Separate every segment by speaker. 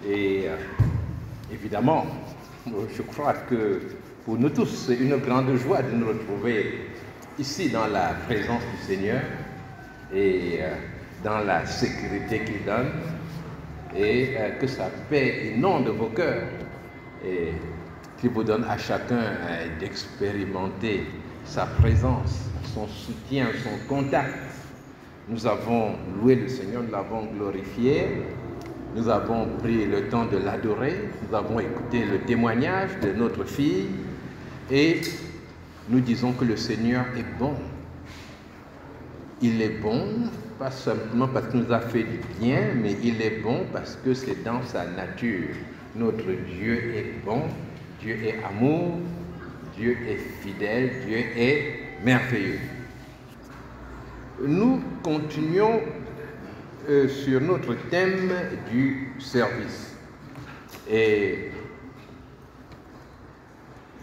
Speaker 1: Et évidemment, je crois que pour nous tous, c'est une grande joie de nous retrouver ici dans la présence du Seigneur et dans la sécurité qu'il donne, et que sa paix inonde vos cœurs et qu'il vous donne à chacun d'expérimenter sa présence, son soutien, son contact. Nous avons loué le Seigneur, nous l'avons glorifié, nous avons pris le temps de l'adorer, nous avons écouté le témoignage de notre fille et nous disons que le Seigneur est bon. Il est bon, pas simplement parce qu'il nous a fait du bien, mais il est bon parce que c'est dans sa nature. Notre Dieu est bon, Dieu est amour, Dieu est fidèle, Dieu est merveilleux. Nous continuons sur notre thème du service. Et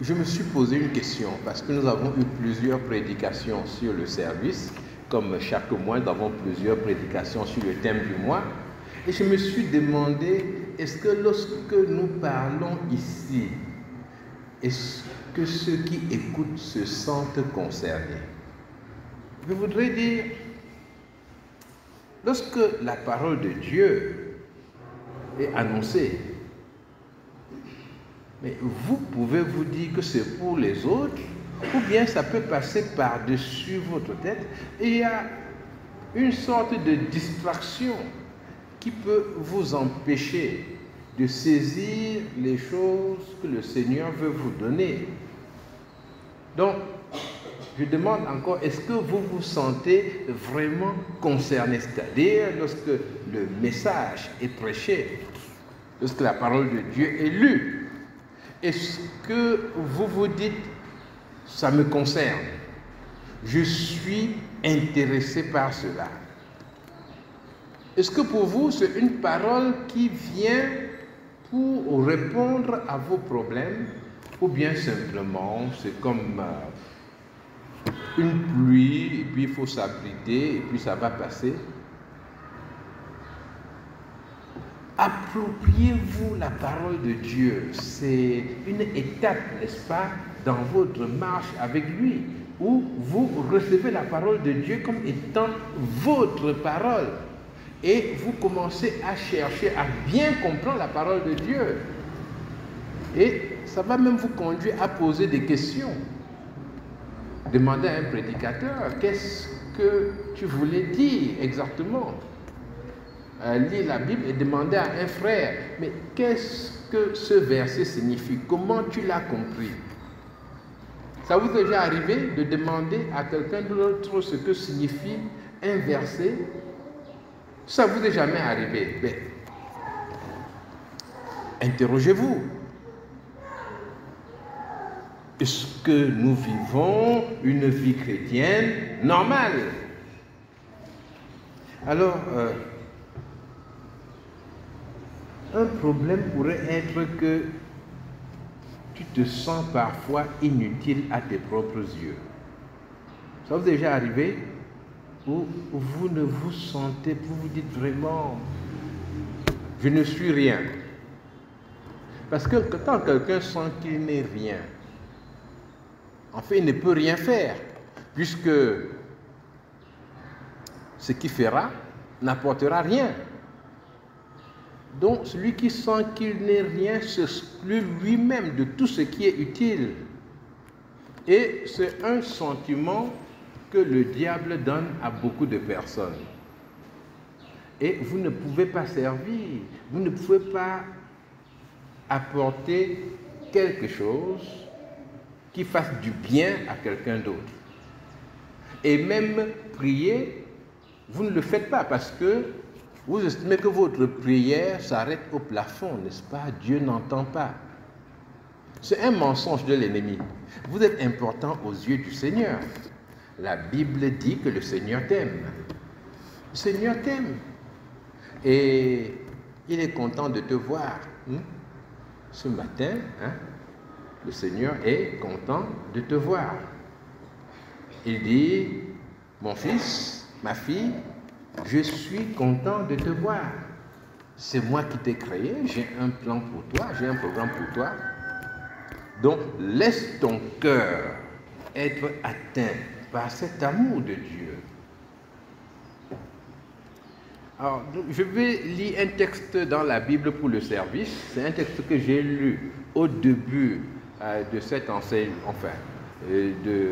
Speaker 1: je me suis posé une question parce que nous avons eu plusieurs prédications sur le service. Comme chaque mois, nous avons plusieurs prédications sur le thème du mois. Et je me suis demandé, est-ce que lorsque nous parlons ici, est-ce que ceux qui écoutent se sentent concernés? Je voudrais dire, lorsque la parole de Dieu est annoncée, mais vous pouvez vous dire que c'est pour les autres, ou bien ça peut passer par-dessus votre tête, et il y a une sorte de distraction qui peut vous empêcher de saisir les choses que le Seigneur veut vous donner. Donc, je demande encore, est-ce que vous vous sentez vraiment concerné? C'est-à-dire, lorsque le message est prêché, lorsque la parole de Dieu est lue, est-ce que vous vous dites, ça me concerne, je suis intéressé par cela? Est-ce que pour vous, c'est une parole qui vient pour répondre à vos problèmes, ou bien simplement, c'est comme une pluie, et puis il faut s'abriter, et puis ça va passer? Appropriez-vous la parole de Dieu. C'est une étape, n'est-ce pas, dans votre marche avec lui, où vous recevez la parole de Dieu comme étant votre parole. Et vous commencez à chercher à bien comprendre la parole de Dieu. Et ça va même vous conduire à poser des questions. Demandez à un prédicateur, qu'est-ce que tu voulais dire exactement? Lire la Bible et demander à un frère, mais qu'est-ce que ce verset signifie? Comment tu l'as compris? Ça vous est déjà arrivé de demander à quelqu'un d'autre ce que signifie un verset? Ça vous est jamais arrivé? Mais interrogez-vous. Est-ce que nous vivons une vie chrétienne normale? Alors, un problème pourrait être que tu te sens parfois inutile à tes propres yeux. Ça vous est déjà arrivé? Où vous ne vous sentez, vous vous dites vraiment, je ne suis rien. Parce que quand quelqu'un sent qu'il n'est rien, en fait, il ne peut rien faire, puisque ce qu'il fera n'apportera rien. Donc, celui qui sent qu'il n'est rien s'exclut lui-même de tout ce qui est utile. Et c'est un sentiment que le diable donne à beaucoup de personnes. Et vous ne pouvez pas servir, vous ne pouvez pas apporter quelque chose qui fasse du bien à quelqu'un d'autre. Et même prier, vous ne le faites pas parce que vous estimez que votre prière s'arrête au plafond, n'est-ce pas? Dieu n'entend pas. C'est un mensonge de l'ennemi. Vous êtes important aux yeux du Seigneur. La Bible dit que le Seigneur t'aime. Le Seigneur t'aime. Et il est content de te voir. Ce matin, le Seigneur est content de te voir. Il dit, mon fils, ma fille, je suis content de te voir. c'est moi qui t'ai créé, j'ai un plan pour toi, j'ai un programme pour toi. Donc, laisse ton cœur être atteint par cet amour de Dieu. Alors, je vais lire un texte dans la Bible pour le service. C'est un texte que j'ai lu au début de cette enseigne, de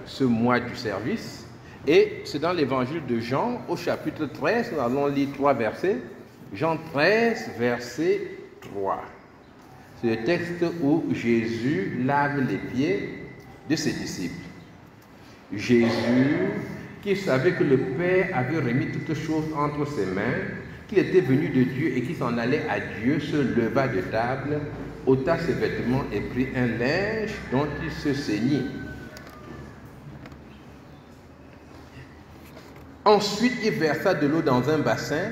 Speaker 1: ce mois du service. Et c'est dans l'évangile de Jean, au chapitre 13, nous allons lire 3 versets. Jean 13, verset 3. C'est le texte où Jésus lave les pieds de ses disciples. Jésus, qui savait que le Père avait remis toutes choses entre ses mains, qu'il était venu de Dieu et qu'il s'en allait à Dieu, se leva de table, ôta ses vêtements et prit un linge dont il se ceignit. Ensuite, il versa de l'eau dans un bassin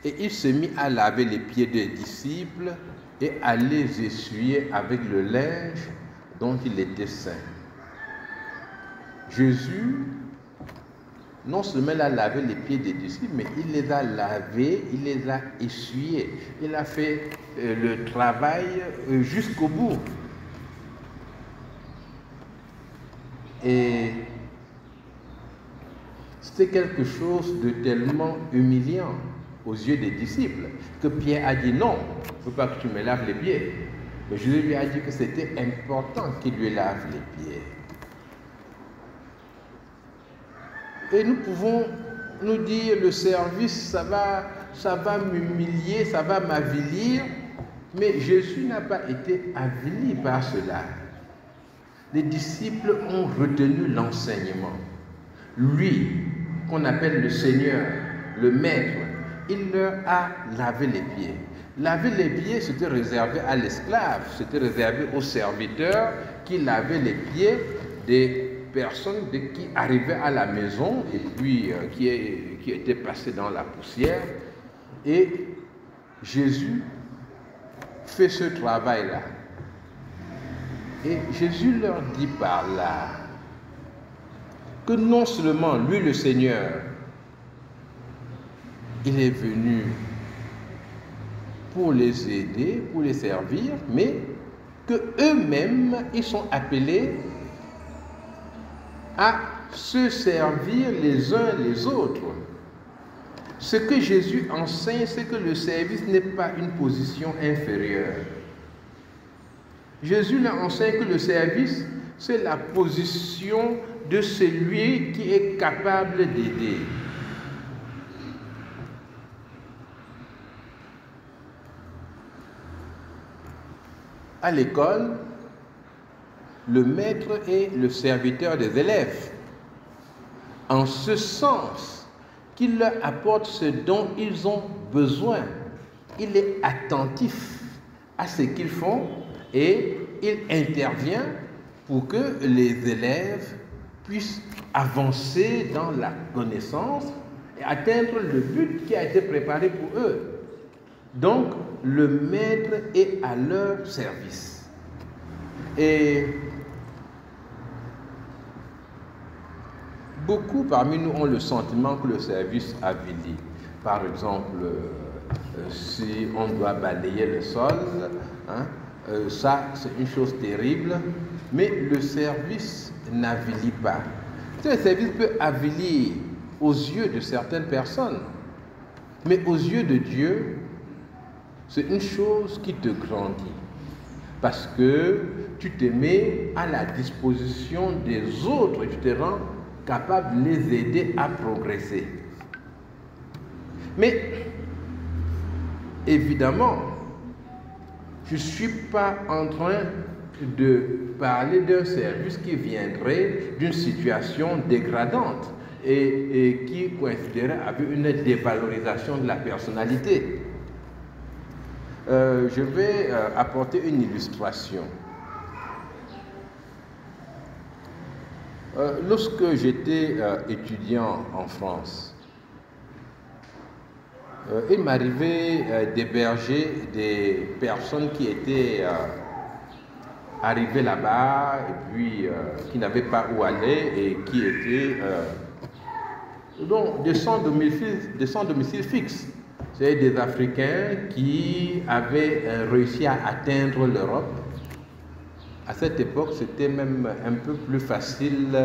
Speaker 1: et il se mit à laver les pieds des disciples et à les essuyer avec le linge dont il était ceint. Jésus, non seulement il a lavé les pieds des disciples, mais il les a lavés, il les a essuyés. Il a fait le travail jusqu'au bout. Et c'était quelque chose de tellement humiliant aux yeux des disciples que Pierre a dit non, il ne faut pas que tu me laves les pieds. Mais Jésus lui a dit que c'était important qu'il lui lave les pieds. Et nous pouvons nous dire, le service, ça va m'humilier, ça va m'avilir, mais Jésus n'a pas été avili par cela. Les disciples ont retenu l'enseignement. Lui, qu'on appelle le Seigneur, le Maître, il leur a lavé les pieds. Laver les pieds, c'était réservé à l'esclave, c'était réservé au serviteur qui lavait les pieds des personnes qui arrivaient à la maison et puis qui étaient passées dans la poussière. Et Jésus fait ce travail-là. Et Jésus leur dit par là que non seulement lui, le Seigneur, il est venu pour les aider, pour les servir, mais que eux-mêmes, ils sont appelés à se servir les uns les autres. Ce que Jésus enseigne, c'est que le service n'est pas une position inférieure. Jésus leur enseigne que le service, c'est la position de celui qui est capable d'aider. À l'école, le maître est le serviteur des élèves, en ce sens qu'il leur apporte ce dont ils ont besoin. Il est attentif à ce qu'ils font et il intervient pour que les élèves puissent avancer dans la connaissance et atteindre le but qui a été préparé pour eux. Donc, le maître est à leur service. Et beaucoup parmi nous ont le sentiment que le service avilit. Par exemple, si on doit balayer le sol, ça c'est une chose terrible, mais le service n'avilit pas. Le service peut avilir aux yeux de certaines personnes, mais aux yeux de Dieu, c'est une chose qui te grandit, parce que tu te mets à la disposition des autres et tu te rends capable de les aider à progresser. Mais, évidemment, je ne suis pas en train de parler d'un service qui viendrait d'une situation dégradante et qui coïnciderait avec une dévalorisation de la personnalité. Je vais apporter une illustration. Lorsque j'étais étudiant en France, il m'arrivait d'héberger des personnes qui étaient arrivées là-bas et puis qui n'avaient pas où aller et qui étaient donc de sans domicile fixe. C'est des Africains qui avaient réussi à atteindre l'Europe. À cette époque, c'était même un peu plus facile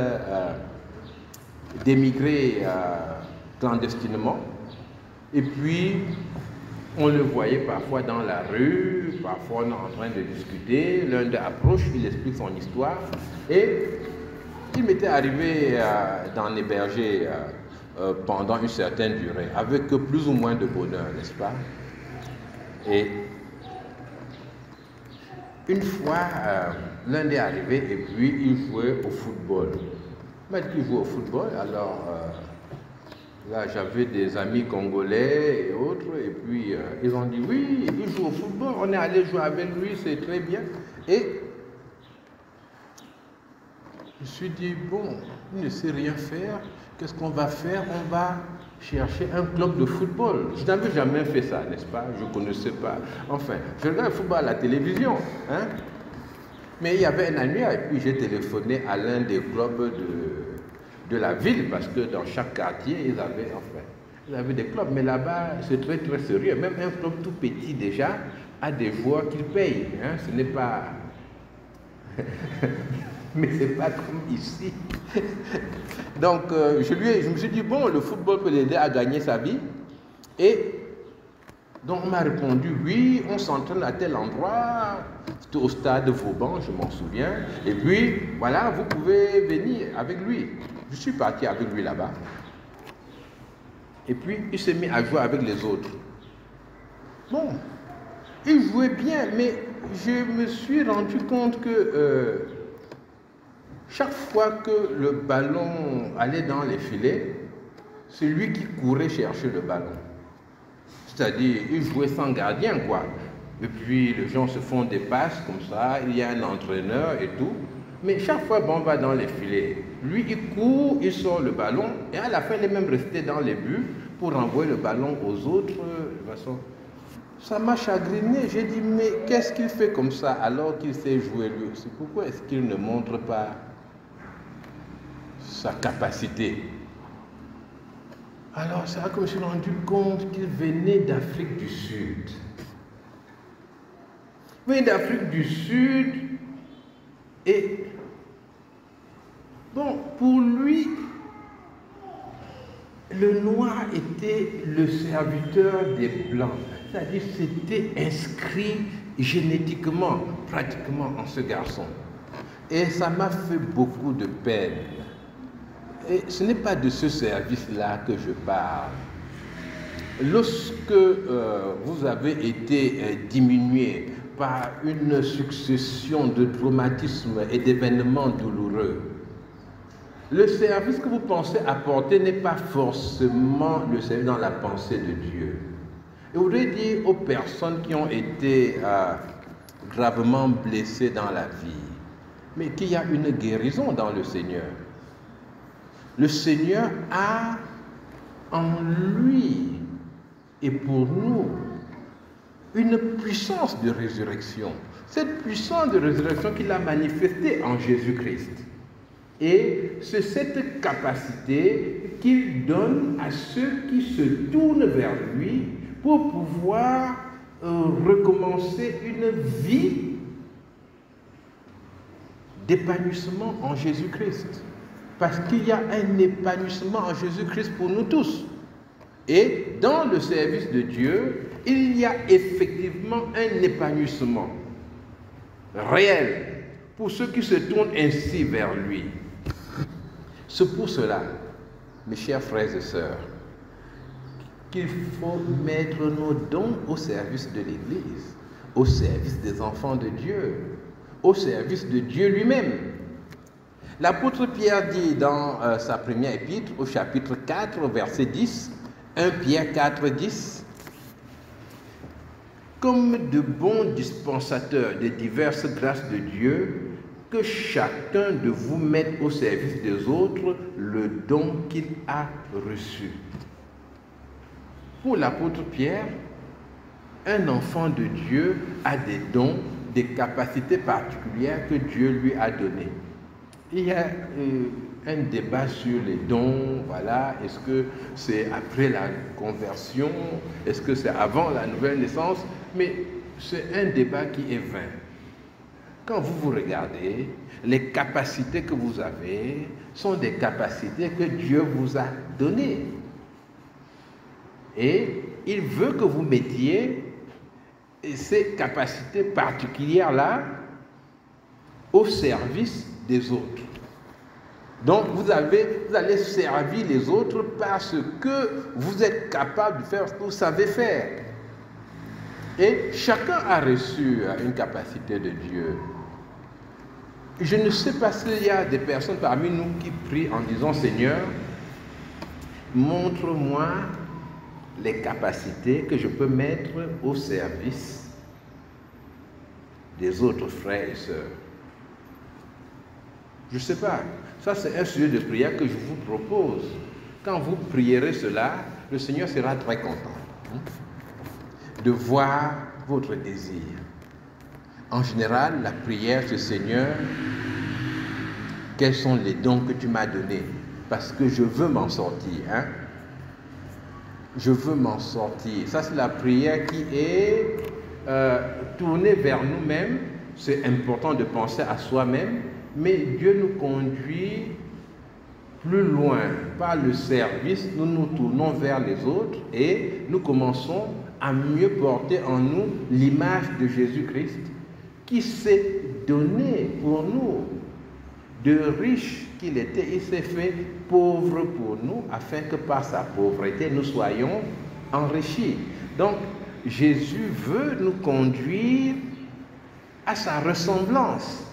Speaker 1: d'émigrer clandestinement. Et puis, on le voyait parfois dans la rue, parfois on est en train de discuter, l'un d'eux approche, il explique son histoire. Et il m'était arrivé d'en héberger pendant une certaine durée, avec plus ou moins de bonheur, n'est-ce pas? Et une fois, l'un est arrivé et puis il jouait au football. Il m'a dit qu'il jouait au football, alors là j'avais des amis congolais et autres, et puis ils ont dit oui, il joue au football, on est allé jouer avec lui, c'est très bien. Et je me suis dit, bon, il ne sait rien faire, qu'est-ce qu'on va faire? On va chercher un club de football. Je n'avais jamais fait ça, n'est-ce pas? Je ne connaissais pas. Enfin, je regarde le football à la télévision, hein? Mais il y avait un annuaire, et puis j'ai téléphoné à l'un des clubs de la ville, parce que dans chaque quartier, ils avaient des clubs. Mais là-bas, c'est très très sérieux. Même un club tout petit déjà a des joueurs qu'ils payent. Hein? Ce n'est pas... Mais ce n'est pas comme ici. Donc, je me suis dit, bon, le football peut l'aider à gagner sa vie. Et donc, on m'a répondu, oui, on s'entraîne à tel endroit, c'était au stade Vauban, je m'en souviens. Et puis, voilà, vous pouvez venir avec lui. Je suis parti avec lui là-bas. Et puis, il s'est mis à jouer avec les autres. Bon, il jouait bien, mais je me suis rendu compte que chaque fois que le ballon allait dans les filets, c'est lui qui courait chercher le ballon. C'est-à-dire, il jouait sans gardien, quoi. Et puis, les gens se font des passes comme ça, il y a un entraîneur et tout. Mais chaque fois, bon, on va dans les filets. Lui, il court, il sort le ballon, et à la fin, il est même resté dans les buts pour renvoyer le ballon aux autres. De façon. Ça m'a chagriné. J'ai dit, mais qu'est-ce qu'il fait comme ça alors qu'il sait jouer lui aussi? Pourquoi est-ce qu'il ne montre pas sa capacité? Alors, c'est là que je me suis rendu compte qu'il venait d'Afrique du Sud. Il venait d'Afrique du Sud et, bon, pour lui, le noir était le serviteur des blancs. C'est-à-dire, c'était inscrit génétiquement, pratiquement, en ce garçon. Et ça m'a fait beaucoup de peine. Et ce n'est pas de ce service-là que je parle. Lorsque vous avez été diminué par une succession de traumatismes et d'événements douloureux, le service que vous pensez apporter n'est pas forcément le service dans la pensée de Dieu. Et je voudrais dire aux personnes qui ont été gravement blessées dans la vie, mais qu'il y a une guérison dans le Seigneur. Le Seigneur a en lui et pour nous une puissance de résurrection. Cette puissance de résurrection qu'il a manifestée en Jésus-Christ. Et c'est cette capacité qu'il donne à ceux qui se tournent vers lui pour pouvoir recommencer une vie d'épanouissement en Jésus-Christ. Parce qu'il y a un épanouissement en Jésus-Christ pour nous tous. Et dans le service de Dieu, il y a effectivement un épanouissement réel pour ceux qui se tournent ainsi vers lui. C'est pour cela, mes chers frères et sœurs, qu'il faut mettre nos dons au service de l'Église, au service des enfants de Dieu, au service de Dieu lui-même. L'apôtre Pierre dit dans sa première épître, au chapitre 4, verset 10, 1 Pierre 4, 10, « Comme de bons dispensateurs des diverses grâces de Dieu, que chacun de vous mette au service des autres le don qu'il a reçu. » Pour l'apôtre Pierre, un enfant de Dieu a des dons, des capacités particulières que Dieu lui a données. Il y a un débat sur les dons, voilà, est-ce que c'est après la conversion, est-ce que c'est avant la nouvelle naissance, mais c'est un débat qui est vain. Quand vous regardez, les capacités que vous avez sont des capacités que Dieu vous a données. Et il veut que vous mettiez ces capacités particulières-là au service des autres. Donc vous allez servir les autres parce que vous êtes capable de faire ce que vous savez faire. Et chacun a reçu une capacité de Dieu. Je ne sais pas s'il y a des personnes parmi nous qui prient en disant « Seigneur, montre-moi les capacités que je peux mettre au service des autres frères et sœurs. » Je ne sais pas. Ça, c'est un sujet de prière que je vous propose. Quand vous prierez cela, le Seigneur sera très content de voir votre désir. En général, la prière, c'est « Seigneur, quels sont les dons que tu m'as donnés? Parce que je veux m'en sortir. » Je veux m'en sortir. Ça, c'est la prière qui est tournée vers nous-mêmes. C'est important de penser à soi-même, mais Dieu nous conduit plus loin. Par le service, nous nous tournons vers les autres et nous commençons à mieux porter en nous l'image de Jésus-Christ qui s'est donné pour nous. De riche qu'il était, il s'est fait pauvre pour nous afin que par sa pauvreté, nous soyons enrichis. Donc, Jésus veut nous conduire à sa ressemblance.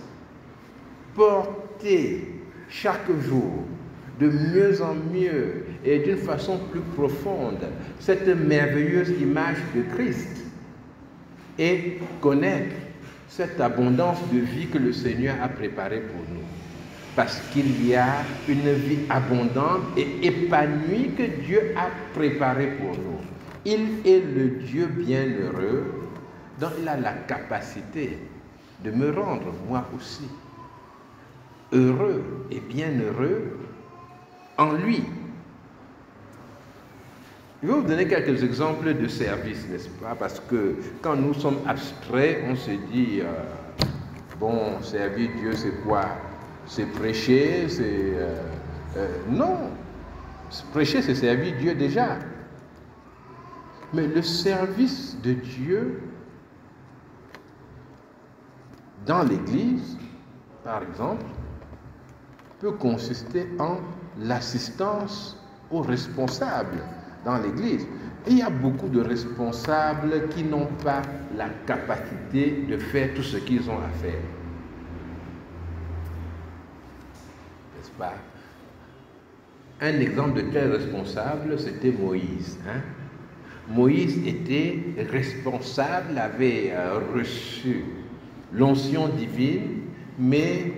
Speaker 1: Porter chaque jour de mieux en mieux et d'une façon plus profonde cette merveilleuse image de Christ et connaître cette abondance de vie que le Seigneur a préparée pour nous. Parce qu'il y a une vie abondante et épanouie que Dieu a préparée pour nous. Il est le Dieu bienheureux, donc il a la capacité de me rendre, moi aussi, heureux et bienheureux en lui. Je vais vous donner quelques exemples de services, n'est-ce pas? Parce que quand nous sommes abstraits, on se dit, bon, servir Dieu, c'est quoi? C'est prêcher, c'est... non, prêcher, c'est servir Dieu déjà. Mais le service de Dieu dans l'Église, par exemple, peut consister en l'assistance aux responsables dans l'Église. Et il y a beaucoup de responsables qui n'ont pas la capacité de faire tout ce qu'ils ont à faire. N'est-ce pas? Un exemple de tel responsable, c'était Moïse. Moïse était responsable, avait reçu l'onction divine, mais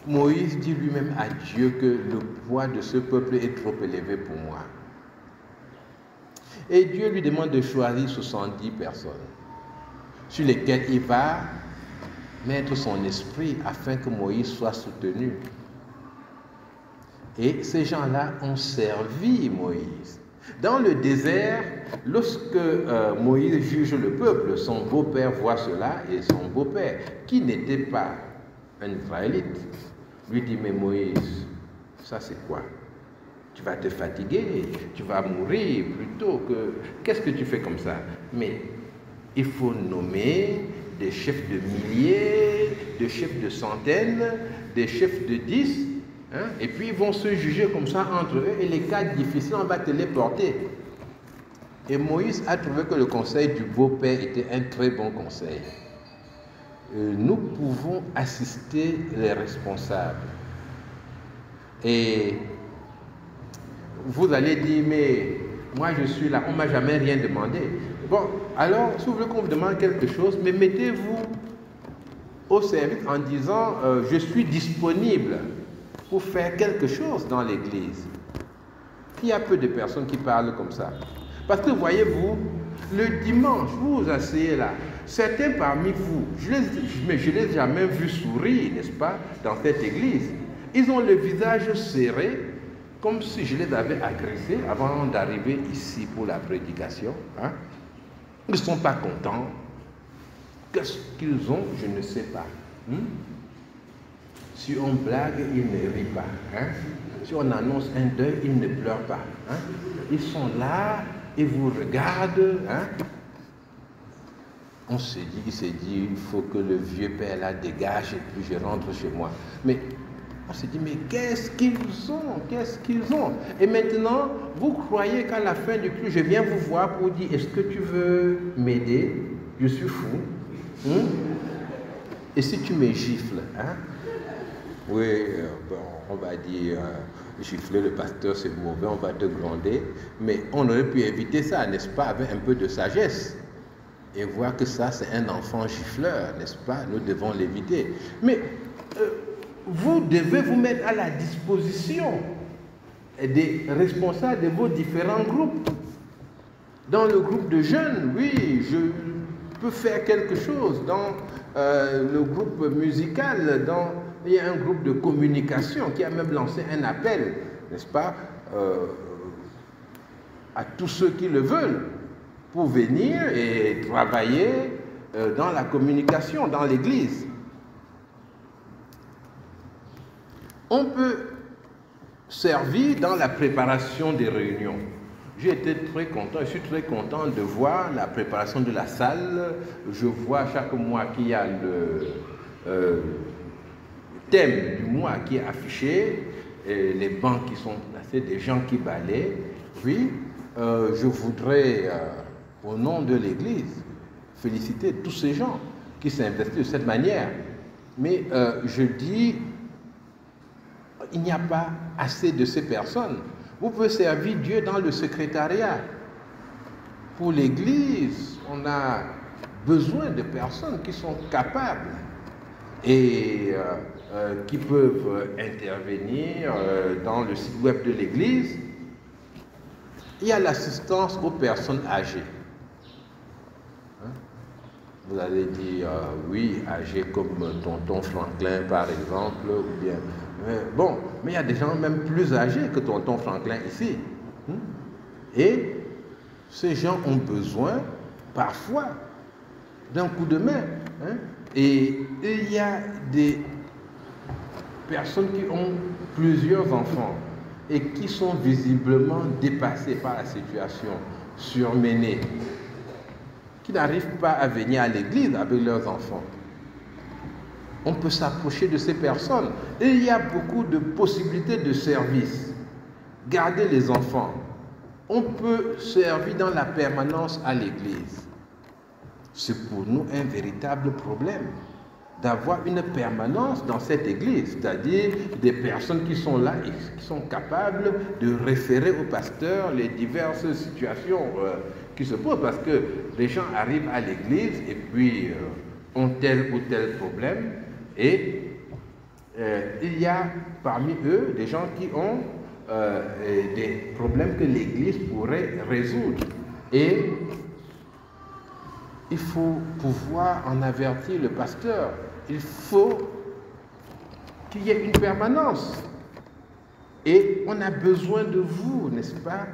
Speaker 1: Moïse dit lui-même à Dieu que le poids de ce peuple est trop élevé pour moi. Et Dieu lui demande de choisir 70 personnes sur lesquelles il va mettre son esprit afin que Moïse soit soutenu. Et ces gens-là ont servi Moïse. Dans le désert, lorsque Moïse juge le peuple, son beau-père voit cela et son beau-père, qui n'était pas un Israélite, lui dit « Mais Moïse, ça c'est quoi? Tu vas te fatiguer, tu vas mourir plutôt que... Qu'est-ce que tu fais comme ça? Mais il faut nommer des chefs de milliers, des chefs de centaines, des chefs de 10, et puis ils vont se juger comme ça entre eux, et les cas difficiles, on va te les porter. » Et Moïse a trouvé que le conseil du beau-père était un très bon conseil. Nous pouvons assister les responsables. Et vous allez dire, mais moi je suis là, on ne m'a jamais rien demandé. Bon, alors, si vous voulez qu'on vous demande quelque chose, mais mettez-vous au service en disant, je suis disponible pour faire quelque chose dans l'église. Il y a peu de personnes qui parlent comme ça. Parce que voyez-vous, Le dimanche, vous vous asseyez là. Certains parmi vous, je ne les ai jamais vus sourire, n'est-ce pas, dans cette église. Ils ont le visage serré, comme si je les avais agressés avant d'arriver ici pour la prédication. Hein. Ils ne sont pas contents. Qu'est-ce qu'ils ont? Je ne sais pas. Si on blague, ils ne rient pas. Hein. Si on annonce un deuil, ils ne pleurent pas. Hein. Ils sont là, ils vous regardent. Hein. Il s'est dit, il faut que le vieux père là dégage et puis je rentre chez moi. Mais on s'est dit, mais qu'est-ce qu'ils ont? Qu'est-ce qu'ils ont? Et maintenant, vous croyez qu'à la fin du culte, je viens vous voir pour dire, est-ce que tu veux m'aider? Je suis fou. Et si tu me gifles, hein? Oui, bon, on va dire, gifler le pasteur c'est mauvais, on va te gronder, mais on aurait pu éviter ça, n'est-ce pas, avec un peu de sagesse, et voir que ça c'est un enfant gifleur, n'est-ce pas, nous devons l'éviter. Mais vous devez vous mettre à la disposition des responsables de vos différents groupes. Dans le groupe de jeunes, oui, je peux faire quelque chose. Dans le groupe musical, il y a un groupe de communication qui a même lancé un appel, n'est-ce pas, à tous ceux qui le veulent, pour venir et travailler dans la communication, dans l'église. On peut servir dans la préparation des réunions. J'ai été très content, je suis très content de voir la préparation de la salle. Je vois chaque mois qu'il y a le thème du mois qui est affiché, et les bancs qui sont placés, des gens qui balaient. Oui, je voudrais, au nom de l'Église, féliciter tous ces gens qui s'investissent de cette manière. Mais je dis, il n'y a pas assez de ces personnes. Vous pouvez servir Dieu dans le secrétariat. Pour l'Église, on a besoin de personnes qui sont capables et qui peuvent intervenir dans le site web de l'Église. Il y a l'assistance aux personnes âgées. Vous allez dire, oui, âgé comme tonton Franklin par exemple, ou bien... bon, mais il y a des gens même plus âgés que tonton Franklin ici. Et ces gens ont besoin, parfois, d'un coup de main. Et il y a des personnes qui ont plusieurs enfants et qui sont visiblement dépassées par la situation, surmenées, qui n'arrivent pas à venir à l'église avec leurs enfants. On peut s'approcher de ces personnes. Et il y a beaucoup de possibilités de service. Garder les enfants. On peut servir dans la permanence à l'église. C'est pour nous un véritable problème d'avoir une permanence dans cette église, c'est-à-dire des personnes qui sont là et qui sont capables de référer au pasteur les diverses situations qui se posent, parce que les gens arrivent à l'église et puis ont tel ou tel problème, et il y a parmi eux des gens qui ont des problèmes que l'église pourrait résoudre. Et il faut pouvoir en avertir le pasteur. Il faut qu'il y ait une permanence. Et on a besoin de vous, n'est-ce pas?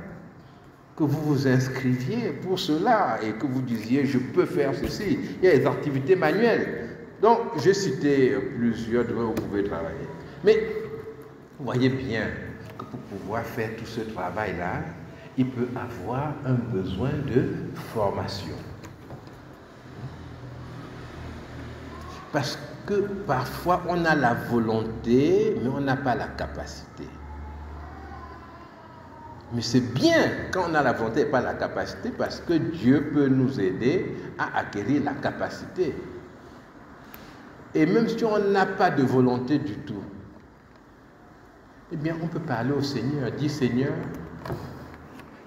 Speaker 1: Que vous vous inscriviez pour cela et que vous disiez, je peux faire ceci. Il y a des activités manuelles. Donc, j'ai cité plusieurs de où vous pouvez travailler. Mais vous voyez bien que pour pouvoir faire tout ce travail-là, il peut avoir un besoin de formation. Parce que parfois on a la volonté, mais on n'a pas la capacité. Mais c'est bien quand on a la volonté et pas la capacité, parce que Dieu peut nous aider à acquérir la capacité. Et même si on n'a pas de volonté du tout, eh bien on peut parler au Seigneur, dire Seigneur,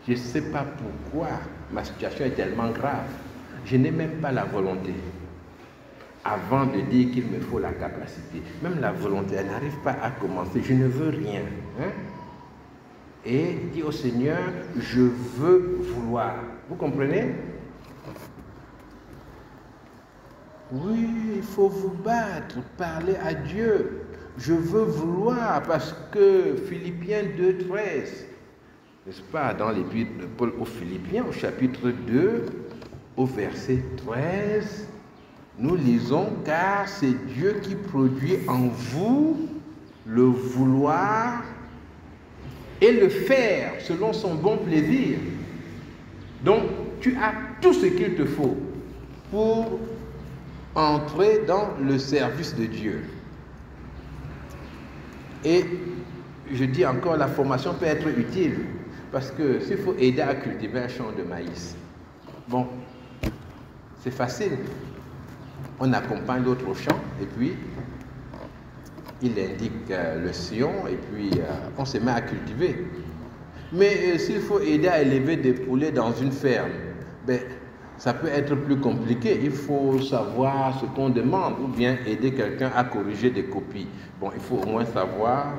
Speaker 1: je ne sais pas pourquoi ma situation est tellement grave, je n'ai même pas la volonté. Avant de dire qu'il me faut la capacité. Même la volonté, elle n'arrive pas à commencer. Je ne veux rien. Et dit au Seigneur, je veux vouloir. Vous comprenez? Oui, il faut vous battre, parler à Dieu. Je veux vouloir parce que Philippiens 2,13, n'est-ce pas, dans l'épître de Paul aux Philippiens, au chapitre 2, au verset 13, nous lisons, car c'est Dieu qui produit en vous le vouloir et le faire selon son bon plaisir. Donc, tu as tout ce qu'il te faut pour entrer dans le service de Dieu. Et je dis encore, la formation peut être utile, parce que s'il faut aider à cultiver un champ de maïs, bon, c'est facile. On accompagne l'autre au champ, et puis il indique le sillon, et puis on se met à cultiver. Mais s'il faut aider à élever des poulets dans une ferme, ben, ça peut être plus compliqué. Il faut savoir ce qu'on demande ou bien aider quelqu'un à corriger des copies. Bon, il faut au moins savoir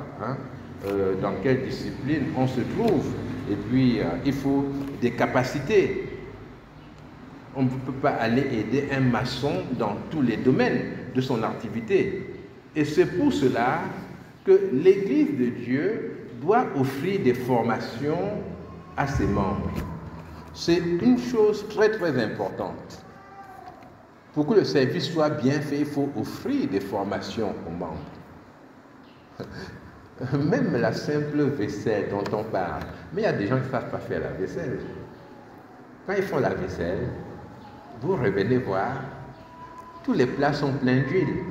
Speaker 1: dans quelle discipline on se trouve. Et puis, il faut des capacités. On ne peut pas aller aider un maçon dans tous les domaines de son activité. Et c'est pour cela que l'Église de Dieu doit offrir des formations à ses membres. C'est une chose très très importante. Pour que le service soit bien fait, il faut offrir des formations aux membres. Même la simple vaisselle dont on parle. Mais il y a des gens qui ne savent pas faire la vaisselle. Quand ils font la vaisselle, vous revenez voir, tous les plats sont pleins d'huile.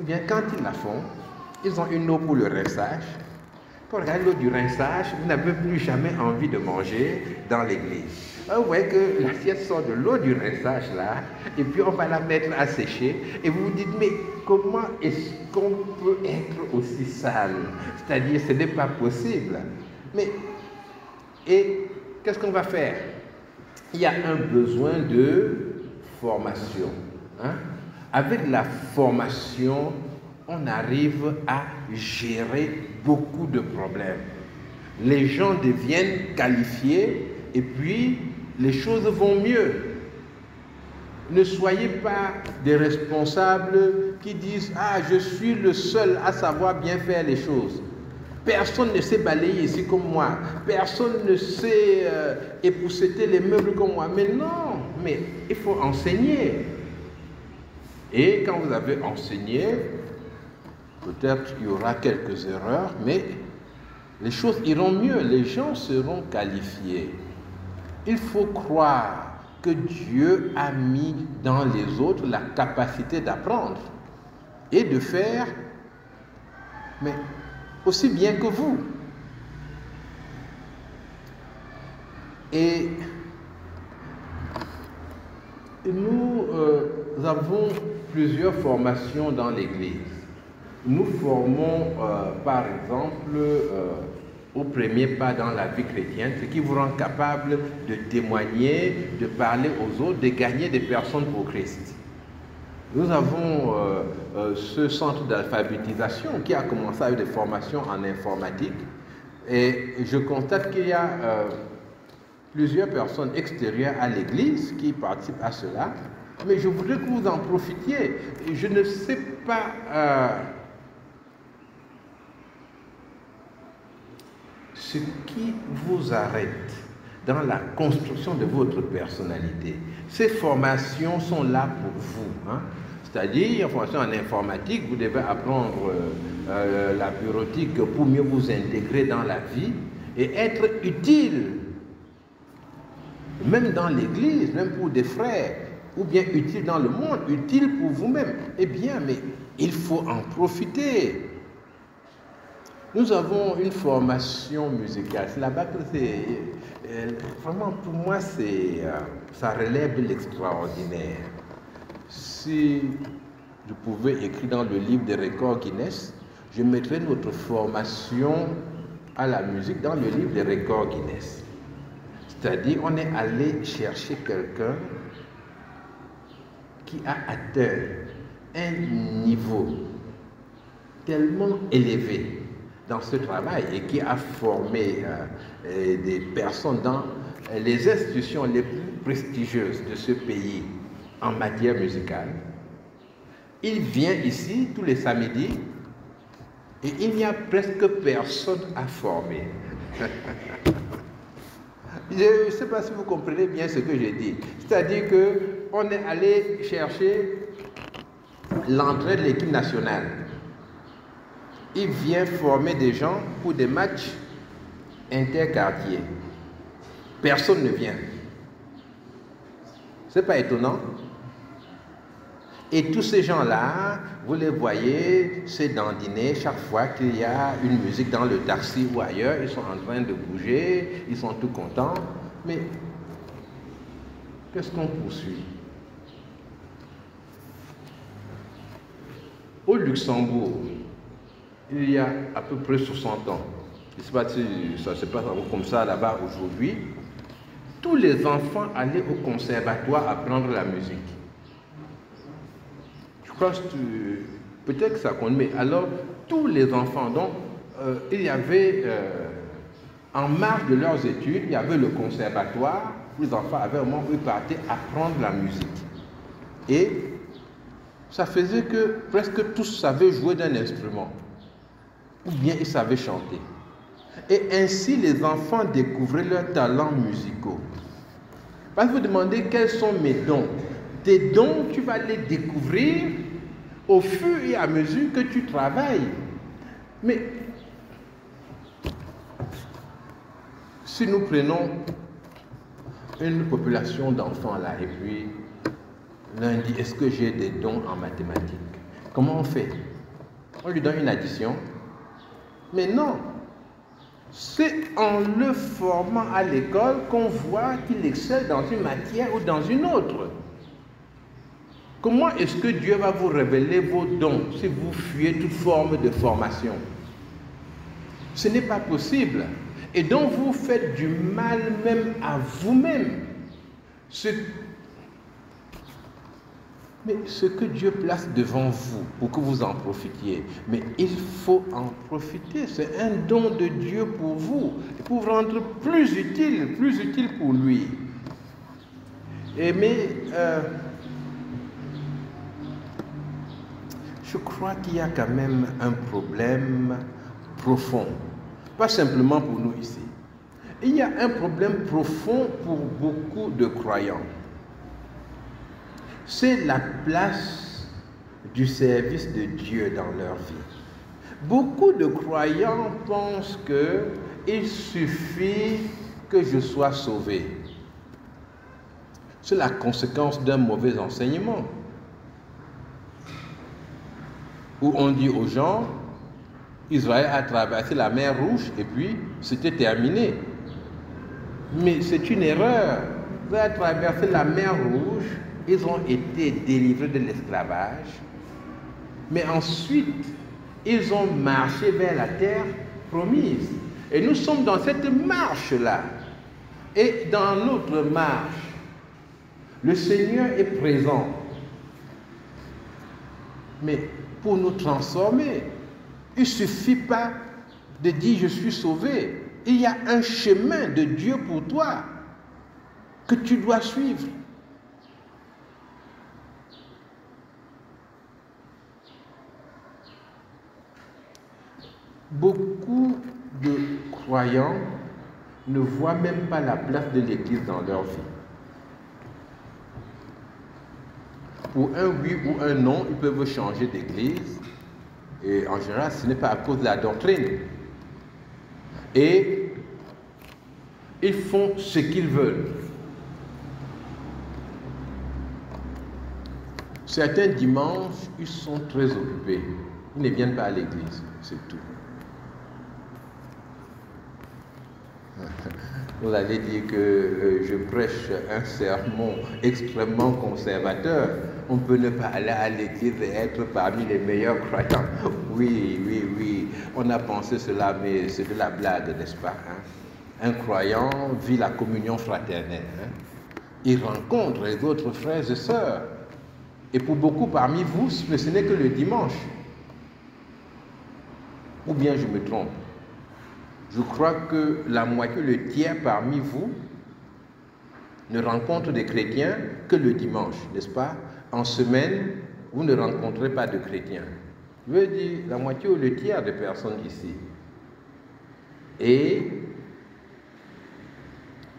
Speaker 1: Ou bien quand ils la font, ils ont une eau pour le rinçage. Quand vous regardez l'eau du rinçage, vous n'avez plus jamais envie de manger dans l'église. Vous voyez que l'assiette sort de l'eau du rinçage là, et puis on va la mettre à sécher, et vous vous dites, mais comment est-ce qu'on peut être aussi sale? C'est-à-dire, ce n'est pas possible. Mais, et qu'est-ce qu'on va faire? Il y a un besoin de formation. Avec la formation, on arrive à gérer beaucoup de problèmes. Les gens deviennent qualifiés et puis les choses vont mieux. Ne soyez pas des responsables qui disent « Ah, je suis le seul à savoir bien faire les choses. Personne ne sait balayer ici comme moi. Personne ne sait épousseter les meubles comme moi. » Mais non, mais il faut enseigner. Et quand vous avez enseigné, peut-être il y aura quelques erreurs, mais les choses iront mieux, les gens seront qualifiés. Il faut croire que Dieu a mis dans les autres la capacité d'apprendre et de faire, mais aussi bien que vous. Et nous avons plusieurs formations dans l'Église. Nous formons, par exemple, au premier pas dans la vie chrétienne, ce qui vous rend capable de témoigner, de parler aux autres, de gagner des personnes pour Christ. Nous avons ce centre d'alphabétisation qui a commencé avec des formations en informatique. Et je constate qu'il y a plusieurs personnes extérieures à l'Église qui participent à cela. Mais je voudrais que vous en profitiez. Je ne sais pas ce qui vous arrête dans la construction de votre personnalité. Ces formations sont là pour vous. C'est-à-dire, en formation en informatique, vous devez apprendre la bureautique pour mieux vous intégrer dans la vie et être utile, même dans l'église, même pour des frères, ou bien utile dans le monde, utile pour vous-même. Eh bien, mais il faut en profiter. Nous avons une formation musicale. Là-bas, vraiment, pour moi, ça relève de l'extraordinaire. Si je pouvais écrire dans le livre des records Guinness, je mettrais notre formation à la musique dans le livre des records Guinness. C'est-à-dire, on est allé chercher quelqu'un qui a atteint un niveau tellement élevé dans ce travail et qui a formé des personnes dans les institutions les plus prestigieuses de ce pays en matière musicale. Il vient ici tous les samedis et il n'y a presque personne à former. Je ne sais pas si vous comprenez bien ce que je dis. C'est-à-dire qu'on est allé chercher l'entrée de l'équipe nationale. Il vient former des gens pour des matchs interquartiers. Personne ne vient. Ce n'est pas étonnant. Et tous ces gens-là, vous les voyez se dandiner chaque fois qu'il y a une musique dans le taxi ou ailleurs. Ils sont en train de bouger, ils sont tout contents. Mais qu'est-ce qu'on poursuit? Au Luxembourg, il y a à peu près 60 ans, je ne sais pas si ça se passe comme ça là-bas aujourd'hui, tous les enfants allaient au conservatoire apprendre la musique. Je crois que peut-être que ça compte, mais alors tous les enfants, donc il y avait en marge de leurs études, il y avait le conservatoire où les enfants avaient au moins eux partaient apprendre la musique. Et ça faisait que presque tous savaient jouer d'un instrument, ou bien ils savaient chanter. Et ainsi les enfants découvraient leurs talents musicaux. Parce que vous demandez quels sont mes dons. Tes dons, tu vas les découvrir au fur et à mesure que tu travailles. Mais si nous prenons une population d'enfants là, et puis l'un dit, est-ce que j'ai des dons en mathématiques? Comment on fait? On lui donne une addition? Mais non. C'est en le formant à l'école qu'on voit qu'il excelle dans une matière ou dans une autre. Comment est-ce que Dieu va vous révéler vos dons si vous fuyez toute forme de formation? Ce n'est pas possible. Et donc vous faites du mal même à vous-même. Mais ce que Dieu place devant vous pour que vous en profitiez, mais il faut en profiter. C'est un don de Dieu pour vous, pour vous rendre plus utile pour lui. Je crois qu'il y a quand même un problème profond, pas simplement pour nous ici. Il y a un problème profond pour beaucoup de croyants. C'est la place du service de Dieu dans leur vie. Beaucoup de croyants pensent qu'il suffit que je sois sauvé. C'est la conséquence d'un mauvais enseignement. Où on dit aux gens, Israël a traversé la mer Rouge et puis c'était terminé. Mais c'est une erreur. Ils ont traversé la mer Rouge, ils ont été délivrés de l'esclavage, mais ensuite, ils ont marché vers la terre promise. Et nous sommes dans cette marche-là. Et dans notre marche, le Seigneur est présent. Mais pour nous transformer, il ne suffit pas de dire « je suis sauvé ». Il y a un chemin de Dieu pour toi que tu dois suivre. Beaucoup de croyants ne voient même pas la place de l'Église dans leur vie. Pour un oui ou un non, ils peuvent changer d'église. Et en général, ce n'est pas à cause de la doctrine. Et ils font ce qu'ils veulent. Certains dimanches, ils sont très occupés. Ils ne viennent pas à l'église, c'est tout. Vous allez dire que je prêche un sermon extrêmement conservateur. On peut ne pas aller à l'église et être parmi les meilleurs croyants. Oui, on a pensé cela, mais c'est de la blague, n'est-ce pas? Un croyant vit la communion fraternelle. Il rencontre les autres frères et sœurs. Et pour beaucoup parmi vous, ce n'est que le dimanche. Ou bien je me trompe? Je crois que la moitié, le tiers parmi vous ne rencontre des chrétiens que le dimanche, n'est-ce pas? En semaine, vous ne rencontrez pas de chrétiens. Je veux dire, la moitié ou le tiers des personnes ici. Et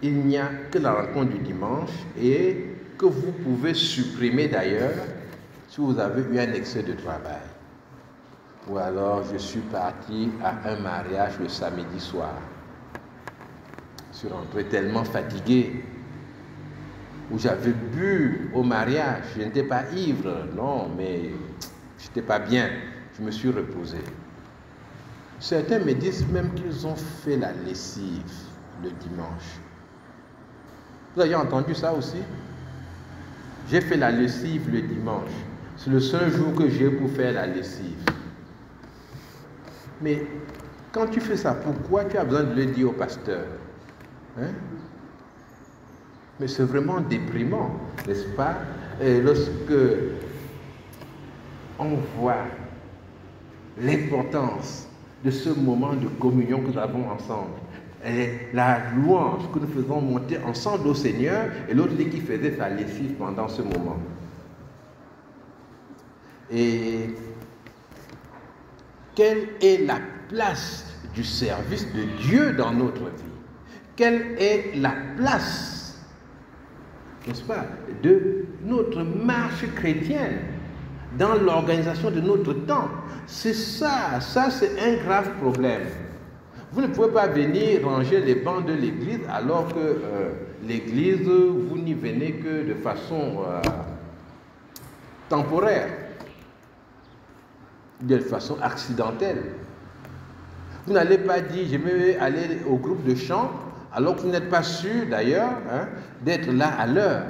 Speaker 1: il n'y a que la rencontre du dimanche et que vous pouvez supprimer d'ailleurs si vous avez eu un excès de travail. Ou alors je suis parti à un mariage le samedi soir. Je suis rentré tellement fatigué. Ou j'avais bu au mariage. Je n'étais pas ivre, non, mais je n'étais pas bien. Je me suis reposé. Certains me disent même qu'ils ont fait la lessive le dimanche. Vous avez entendu ça aussi? J'ai fait la lessive le dimanche. C'est le seul jour que j'ai pour faire la lessive. Mais quand tu fais ça, pourquoi tu as besoin de le dire au pasteur? Hein? Mais c'est vraiment déprimant, n'est-ce pas? Et lorsque on voit l'importance de ce moment de communion que nous avons ensemble, et la louange que nous faisons monter ensemble au Seigneur, et l'autre dit qu'il faisait sa lessive pendant ce moment. Et quelle est la place du service de Dieu dans notre vie? Quelle est la place, n'est-ce pas, de notre marche chrétienne dans l'organisation de notre temps? C'est ça c'est un grave problème. Vous ne pouvez pas venir ranger les bancs de l'église alors que l'église, vous n'y venez que de façon temporaire, de façon accidentelle. Vous n'allez pas dire, je vais aller au groupe de chant, alors que vous n'êtes pas sûr d'ailleurs d'être là à l'heure.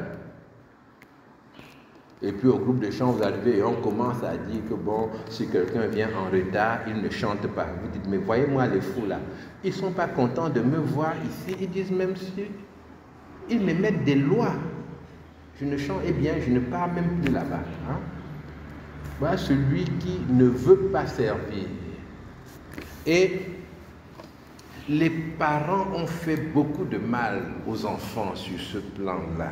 Speaker 1: Et puis au groupe de chant, vous arrivez et on commence à dire que bon, si quelqu'un vient en retard, il ne chante pas. Vous dites, mais voyez-moi les fous là. Ils ne sont pas contents de me voir ici. Ils disent même si ils me mettent des lois. Je ne chante, eh bien, je ne pars même plus là-bas. Hein? Voilà celui qui ne veut pas servir. Et les parents ont fait beaucoup de mal aux enfants sur ce plan-là.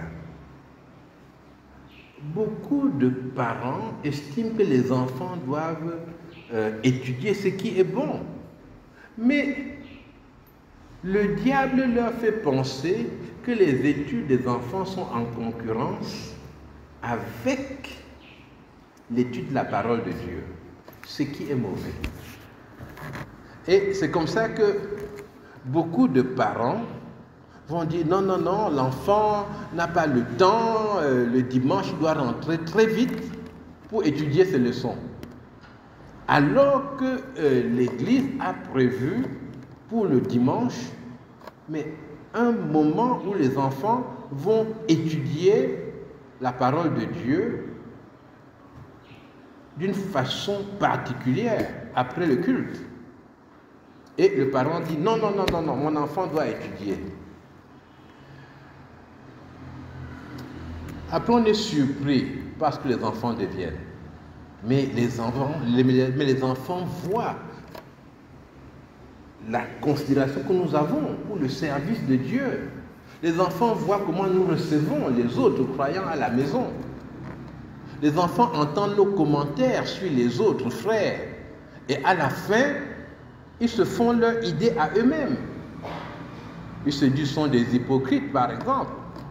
Speaker 1: Beaucoup de parents estiment que les enfants doivent étudier ce qui est bon. Mais le diable leur fait penser que les études des enfants sont en concurrence avec l'étude de la parole de Dieu, ce qui est mauvais. Et c'est comme ça que beaucoup de parents vont dire non, non, non, l'enfant n'a pas le temps, le dimanche il doit rentrer très vite pour étudier ses leçons. Alors que l'Église a prévu pour le dimanche, mais un moment où les enfants vont étudier la parole de Dieu d'une façon particulière après le culte. Et le parent dit non, non, non, non, non, mon enfant doit étudier. Après, on est surpris parce que les enfants deviennent. Mais les enfants voient la considération que nous avons pour le service de Dieu. Les enfants voient comment nous recevons les autres croyants à la maison. Les enfants entendent nos commentaires sur les autres frères. Et à la fin, ils se font leur idée à eux-mêmes. Ils se disent sont des hypocrites, par exemple.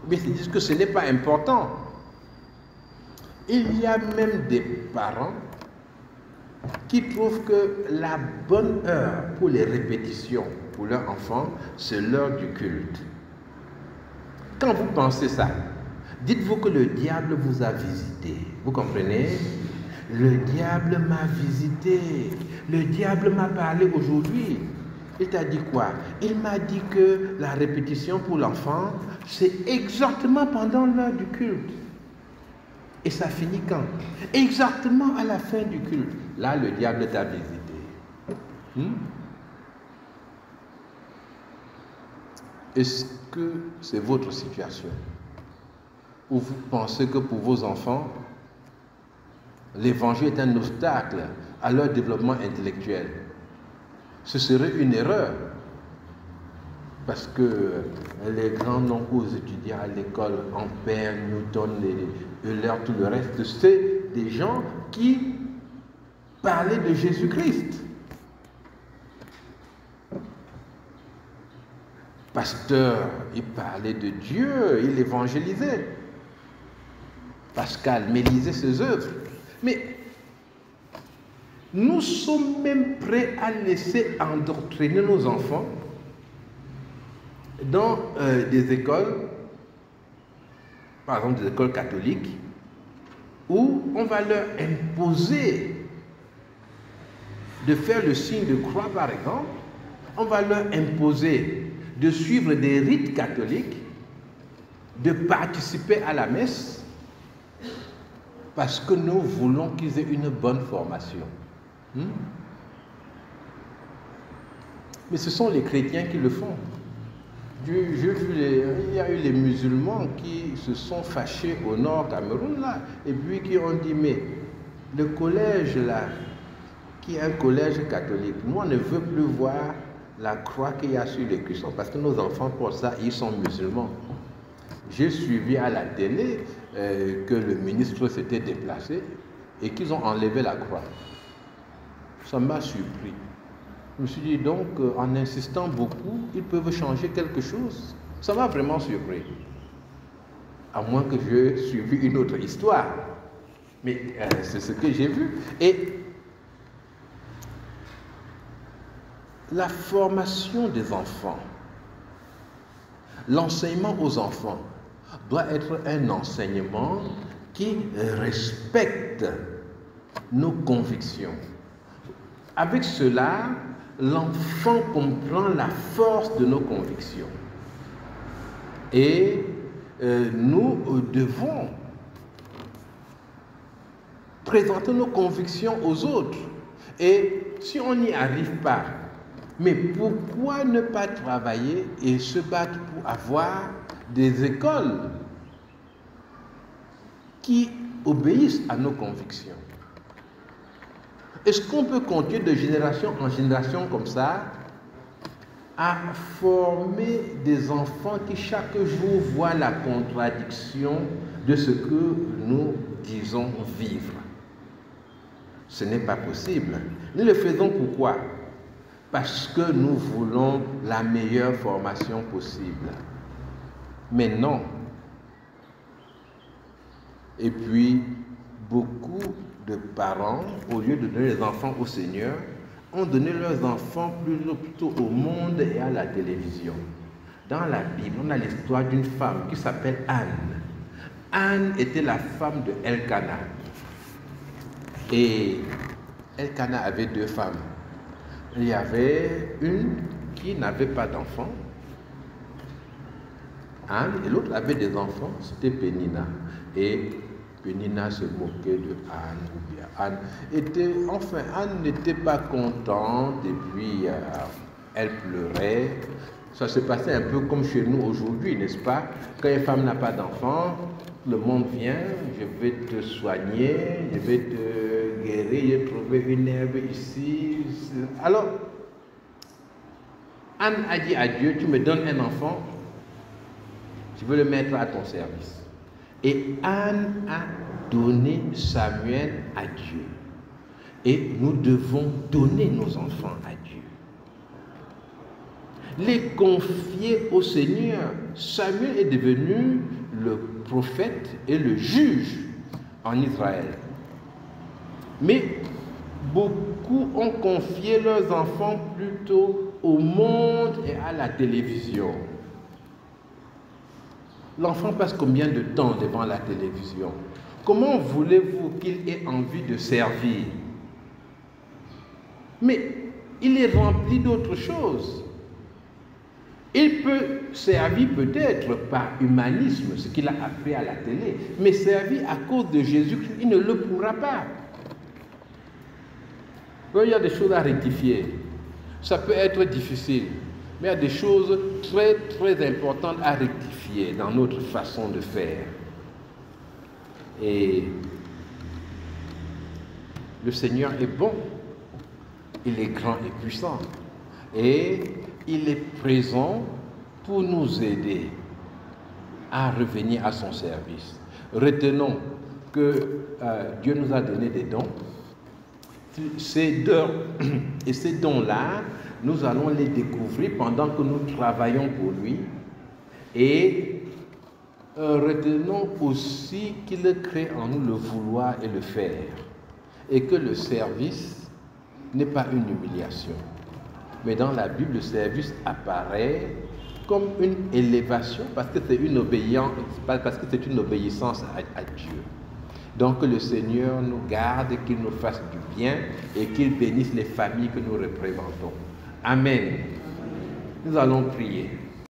Speaker 1: Mais ils se disent que ce n'est pas important. Il y a même des parents qui trouvent que la bonne heure pour les répétitions pour leurs enfants, c'est l'heure du culte. Quand vous pensez ça, dites-vous que le diable vous a visité. Vous comprenez? Le diable m'a visité. Le diable m'a parlé aujourd'hui. Il t'a dit quoi? Il m'a dit que la répétition pour l'enfant, c'est exactement pendant l'heure du culte. Et ça finit quand? Exactement à la fin du culte. Là, le diable t'a visité. Est-ce que c'est votre situation? Ou vous pensez que pour vos enfants, l'évangile est un obstacle à leur développement intellectuel? Ce serait une erreur. Parce que les grands noms aux étudiants à l'école, Ampère, Newton, Euler, tout le reste, c'est des gens qui parlaient de Jésus-Christ. Pasteur, il parlait de Dieu, il évangélisait. Pascal mélisait ses œuvres. Mais nous sommes même prêts à laisser endoctriner nos enfants dans des écoles, par exemple des écoles catholiques, où on va leur imposer de faire le signe de croix, par exemple. On va leur imposer de suivre des rites catholiques, de participer à la messe, parce que nous voulons qu'ils aient une bonne formation. Mais ce sont les chrétiens qui le font. Il y a eu les musulmans qui se sont fâchés au nord Cameroun, là, et puis qui ont dit, mais le collège, là, qui est un collège catholique, nous, on ne veut plus voir la croix qu'il y a sur les cuissons, parce que nos enfants, pour ça, ils sont musulmans. J'ai suivi à la télé que le ministre s'était déplacé et qu'ils ont enlevé la croix. Ça m'a surpris. Je me suis dit donc, en insistant beaucoup, ils peuvent changer quelque chose. Ça m'a vraiment surpris. À moins que je suivi une autre histoire. Mais c'est ce que j'ai vu. Et la formation des enfants, l'enseignement aux enfants doit être un enseignement qui respecte nos convictions. Avec cela, l'enfant comprend la force de nos convictions. Et nous devons présenter nos convictions aux autres. Et si on n'y arrive pas, mais pourquoi ne pas travailler et se battre pour avoir des écoles qui obéissent à nos convictions? Est-ce qu'on peut continuer de génération en génération comme ça à former des enfants qui chaque jour voient la contradiction de ce que nous disons vivre? Ce n'est pas possible. Nous le faisons pourquoi? Parce que nous voulons la meilleure formation possible. Mais non. Et puis, beaucoup de parents, au lieu de donner les enfants au Seigneur, ont donné leurs enfants plutôt au monde et à la télévision. Dans la Bible, on a l'histoire d'une femme qui s'appelle Anne. Anne était la femme de Elkana. Et Elkana avait deux femmes. Il y avait une qui n'avait pas d'enfants, Anne, et l'autre avait des enfants, c'était Pénina. Et Pénina se moquait de Anne, ou bien Anne n'était pas contente, et puis elle pleurait. Ça se passait un peu comme chez nous aujourd'hui, n'est-ce pas? Quand une femme n'a pas d'enfant, le monde vient, je vais te soigner, je vais te guérir, j'ai trouvé une herbe ici. Alors, Anne a dit à Dieu, tu me donnes un enfant, je veux le mettre à ton service. Et Anne a donné Samuel à Dieu. Et nous devons donner nos enfants à Dieu. Les confier au Seigneur. Samuel est devenu le prophète et le juge en Israël. Mais beaucoup ont confié leurs enfants plutôt au monde et à la télévision. L'enfant passe combien de temps devant la télévision? Comment voulez-vous qu'il ait envie de servir? Mais il est rempli d'autres choses. Il peut servir peut-être par humanisme, ce qu'il a appris à la télé, mais servir à cause de Jésus-Christ, il ne le pourra pas. Donc, il y a des choses à rectifier. Ça peut être difficile, mais il y a des choses très, très importantes à rectifier dans notre façon de faire. Et le Seigneur est bon, il est grand et puissant, et il est présent pour nous aider à revenir à son service. Retenons que Dieu nous a donné des dons. Ces dons et ces dons-là, nous allons les découvrir pendant que nous travaillons pour lui. Et retenons aussi qu'il crée en nous le vouloir et le faire. Et que le service n'est pas une humiliation. Mais dans la Bible, le service apparaît comme une élévation parce que c'est une obéissance, à Dieu. Donc que le Seigneur nous garde, qu'il nous fasse du bien et qu'il bénisse les familles que nous représentons. Amen. Nous allons prier.